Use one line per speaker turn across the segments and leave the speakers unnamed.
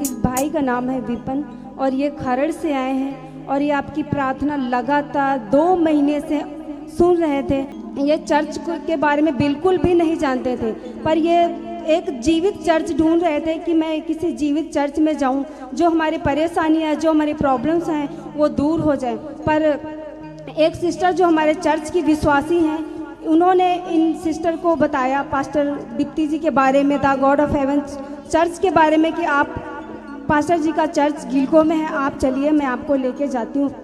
इस भाई का नाम है विपिन और ये खरड़ से आए हैं और ये आपकी प्रार्थना लगातार 2 महीने से सुन रहे थे। ये चर्च के बारे में बिल्कुल भी नहीं जानते थे, पर ये एक जीवित चर्च ढूंढ रहे थे कि मैं किसी जीवित चर्च में जाऊं, जो हमारी परेशानियां, जो हमारी प्रॉब्लम्स हैं वो दूर हो जाए। पर एक सिस्टर जो हमारे चर्च की विश्वासी हैं, उन्होंने इन सिस्टर को बताया पास्टर दीप्ति जी के बारे में, the God of haven church के बारे में, कि आप पास्टर जी का चर्च गिलको में है, आप चलिए मैं आपको लेके जाती हूँ।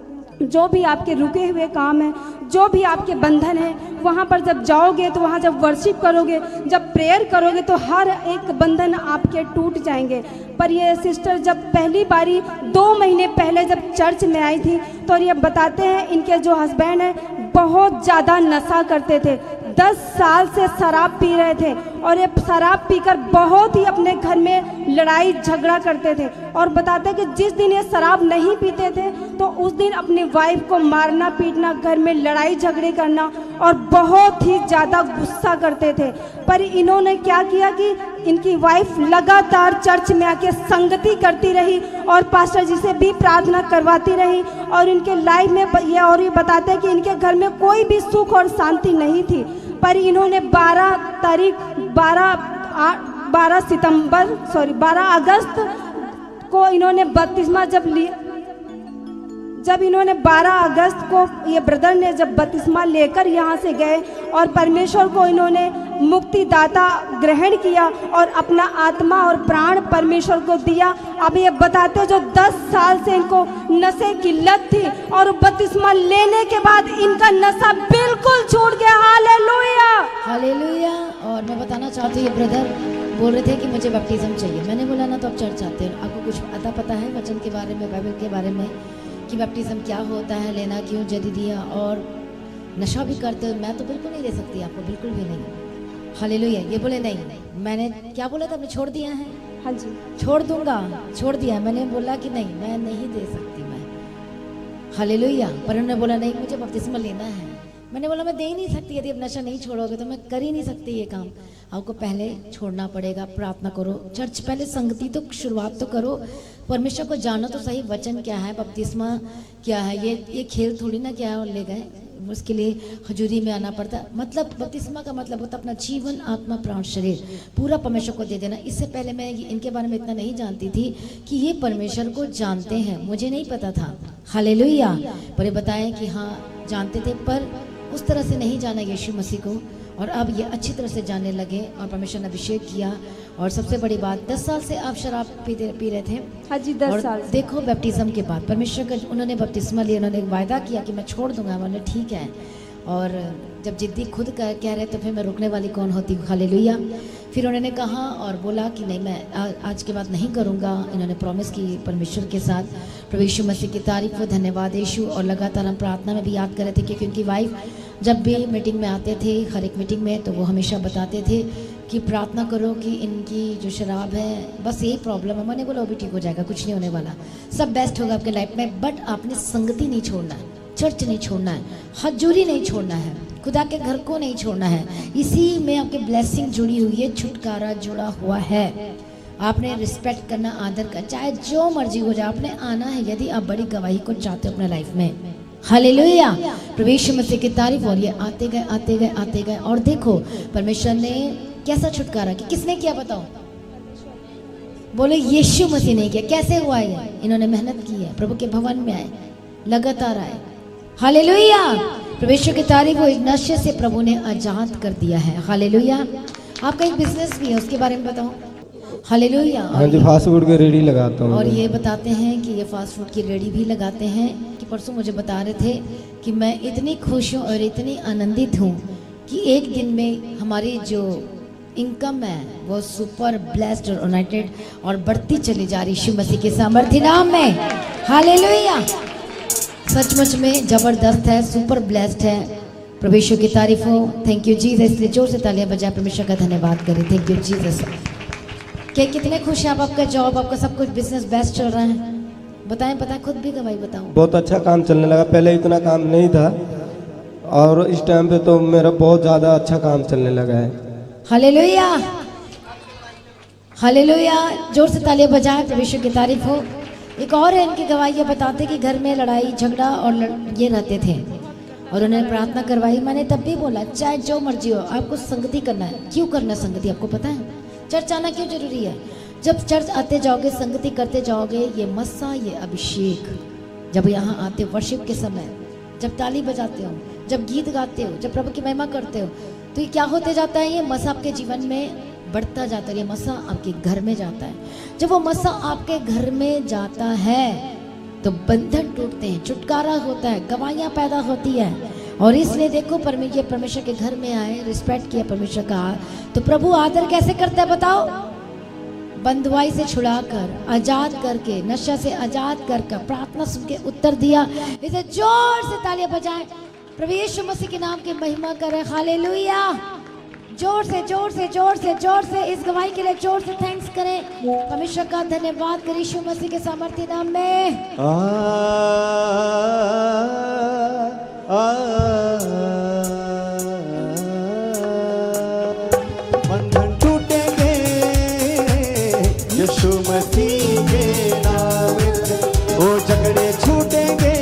जो भी आपके रुके हुए काम हैं, जो भी आपके बंधन हैं, वहाँ पर जब जाओगे तो वहाँ जब वर्शिप करोगे, जब प्रेयर करोगे तो हर एक बंधन आपके टूट जाएंगे। पर ये सिस्टर जब पहली बारी 2 महीने पहले जब चर्च में आई थी तो ये बताते हैं इनके जो हस्बैंड हैं बहुत ज़्यादा नशा करते थे, 10 साल से शराब पी रहे थे और ये शराब पीकर बहुत ही अपने घर में लड़ाई झगड़ा करते थे। और बताते कि जिस दिन ये शराब नहीं पीते थे तो उस दिन अपनी वाइफ को मारना पीटना, घर में लड़ाई झगड़े करना और बहुत ही ज़्यादा गुस्सा करते थे। पर इन्होंने क्या किया कि इनकी वाइफ लगातार चर्च में आके संगति करती रही और पास्टर जी से भी प्रार्थना करवाती रही और इनके लाइफ में ये बताते हैं कि इनके घर में कोई भी सुख और शांति नहीं थी। पर इन्होंने 12 अगस्त को इन्होंने बपतिस्मा जब इन्होंने 12 अगस्त को ये ब्रदर ने जब बपतिस्मा लेकर यहाँ से गए और परमेश्वर को इन्होंने मुक्तिदाता ग्रहण किया और अपना आत्मा और प्राण परमेश्वर को दिया। अब ये बताते जो 10 साल से इनको नशे की लत थी और बपतिस्मा लेने के बाद इनका नशा बिल्कुल छूट गया। Hallelujah
hallelujah. और मैं बताना चाहती हूँ, ये ब्रदर बोल रहे थे कि मुझे बैप्टिज्म चाहिए। मैंने बोला ना तो आप चर्च आते हैं, आपको कुछ पता है वचन के बारे में, बाइबल के बारे में कि बैप्टिज्म क्या होता है, लेना क्यों जदीदिया, और नशा भी करते हो। मैं तो बिल्कुल नहीं दे सकती आपको, बिल्कुल भी नहीं। हालेलुया। ये बोले नहीं, मैंने क्या बोला था, आपने छोड़ दिया है?
हाँ जी,
छोड़ दूंगा, छोड़ दिया। मैंने बोला कि नहीं, मैं नहीं दे सकती मैं। हालेलुया। पर उन्होंने बोला नहीं, मुझे बपतिस्मा लेना है। मैंने बोला मैं दे ही नहीं सकती, यदि आप नशा नहीं छोड़ोगे तो मैं कर ही नहीं सकती ये काम। आपको पहले छोड़ना पड़ेगा, प्रार्थना करो, चर्च पहले संगति तो शुरुआत तो करो, परमेश्वर को जानो तो सही, वचन क्या है, बपतिस्मा क्या है। ये खेल थोड़ी ना क्या है और ले गए, उसके लिए हजूरी में आना पड़ता। मतलब बपतिस्मा का मतलब होता है अपना जीवन, आत्मा, प्राण, शरीर पूरा परमेश्वर को दे देना। इससे पहले मैं इनके बारे में इतना नहीं जानती थी कि ये परमेश्वर को जानते हैं, मुझे नहीं पता था। हालेलुया। पर ये बताएं कि हाँ जानते थे, पर उस तरह से नहीं जाना यीशु मसीह को, और अब ये अच्छी तरह से जानने लगे और परमेश्वर ने अभिषेक किया। और सबसे बड़ी बात, 10 साल से आप शराब पी रहे थे।
हाँ जी, 10 साल।
देखो बैप्टिज्म के बाद परमेश्वर का उन्होंने बपतिस्मा लिया, उन्होंने एक वायदा किया कि मैं छोड़ दूंगा। मैंने ठीक है, और जब जिद्दी खुद कह रहे तो फिर मैं रुकने वाली कौन होती हूँ। हालेलुया। फिर उन्होंने कहा और बोला कि नहीं, मैं आज के बाद नहीं करूँगा। इन्होंने प्रॉमिस की परमेश्वर के साथ। प्रभु यीशु मसीह की तारीफ हो, धन्यवाद यीशु। और लगातार हम प्रार्थना में भी याद कर रहे थे क्योंकि उनकी वाइफ जब भी मीटिंग में आते थे, हर एक मीटिंग में, तो वो हमेशा बताते थे कि प्रार्थना करो कि इनकी जो शराब है, बस यही प्रॉब्लम है। मैंने बोला वो भी ठीक हो जाएगा, कुछ नहीं होने वाला, सब बेस्ट होगा आपके लाइफ में। बट आपने संगति नहीं छोड़ना है, चर्च नहीं छोड़ना है, हजूरी नहीं छोड़ना है, खुदा के घर को नहीं छोड़ना है। इसी में आपकी ब्लेसिंग जुड़ी हुई है, छुटकारा जुड़ा हुआ है। आपने रिस्पेक्ट करना, आदर करना, चाहे जो मर्जी हो जाए, आपने आना है यदि आप बड़ी गवाही को चाहते हो अपने लाइफ में। हालेलुया। प्रभु यीशु मसीह की तारीफ। और ये आते गए आते गए आते गए, और देखो परमेश्वर ने कैसा छुटकारा किया। किसने किया बताओ? बोले यीशु मसीह ने किया। कैसे हुआ ये? इन्होंने मेहनत की है, प्रभु के भवन में आए, लगातार आए। हालेलुया। परमेश्वर की तारीफ हो। नशे से प्रभु ने आजाद कर दिया है। हालेलुया। आपका एक बिजनेस भी है, उसके बारे में बताओ। हालेलुया।
हाँ जी, फास्ट फूड की रेडी लगाता हूँ।
और ये बताते हैं कि ये फास्ट फूड की रेडी भी लगाते हैं। कि परसों मुझे बता रहे थे कि मैं इतनी खुश हूँ और इतनी आनंदित हूँ कि एक दिन में हमारी जो इनकम है वो सुपर ब्लेस्ड और यूनाइटेड और बढ़ती चली जा रही यीशु मसीह के सामर्थ्य नाम में। हालेलुया। सचमुच में जबरदस्त है, सुपर ब्लेस्ड है। परमेश्वर की तारीफ हो। Thank you Jesus. इसलिए जोर से तालियां बजाए परमेश्वर का धन्यवाद करें। Thank you Jesus. क्या कितने खुश हैं आप? आपका जॉब, आपका सब कुछ, बिजनेस बेस्ट चल रहा है? बताएं खुद भी गवाही बताऊं।
बहुत अच्छा काम चलने लगा, पहले इतना काम नहीं था और इस टाइम पे तो मेरा बहुत ज़्यादा अच्छा काम चलने लगा है।
हालेलुया। हालेलुया, जोर से तालियां बजाएं, परमेश्वर की तारीफ हो। एक और है इनकी गवाही, ये बताते कि घर में लड़ाई झगड़ा और ये रहते थे और उन्होंने प्रार्थना करवाई। मैंने तब भी बोला चाहे जो मर्जी हो आपको संगति करना है। क्यों करना है संगति आपको पता है? चर्च आना क्यों जरूरी है? जब चर्च आते जाओगे, संगति करते जाओगे, ये मस्सा, ये अभिषेक, जब यहाँ आते हो वर्शिप के समय, जब ताली बजाते हो, जब गीत गाते हो, जब प्रभु की महिमा करते हो, तो ये क्या होते जाता है? ये मस्सा आपके जीवन में बढ़ता जाता है। ये मस्सा आपके घर में जाता है। जब वो मस्सा आपके घर में जाता है तो बंधन टूटते हैं, छुटकारा होता है, गवाहियाँ पैदा होती है। और इसलिए देखो परमेश्वर के घर में आए, रिस्पेक्ट किया परमेश्वर का, तो प्रभु आदर कैसे करता है बताओ? बंधुआई से छुड़ाकर, आजाद करके, नशा से आजाद कर प्रार्थना सुन के उत्तर दिया। इसे जोर से तालियां बजाएं, प्रभु यीशु मसीह के नाम की महिमा करें। हालेलुया, जोर से जोर से जोर से जोर से इस गवाही के लिए जोर से थैंक्स करें। परमेश्वर का धन्यवाद करें यीशु मसीह के सामर्थ्य नाम में।
बंधन टूटेंगे यीशु मसीह के नाम से, ओ झगड़े छूटेंगे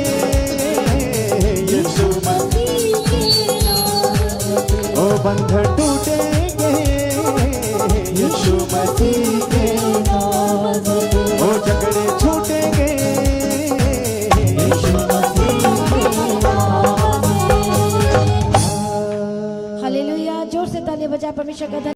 यीशु मसीह के नाम से, ओ बंधन टूटेंगे यीशु मसीह के नाम से, ओ झगड़े छूटेंगे यीशु मसीह के नाम से।
हालेलुया, जोर से ताली बजाएं, परमेश्वर का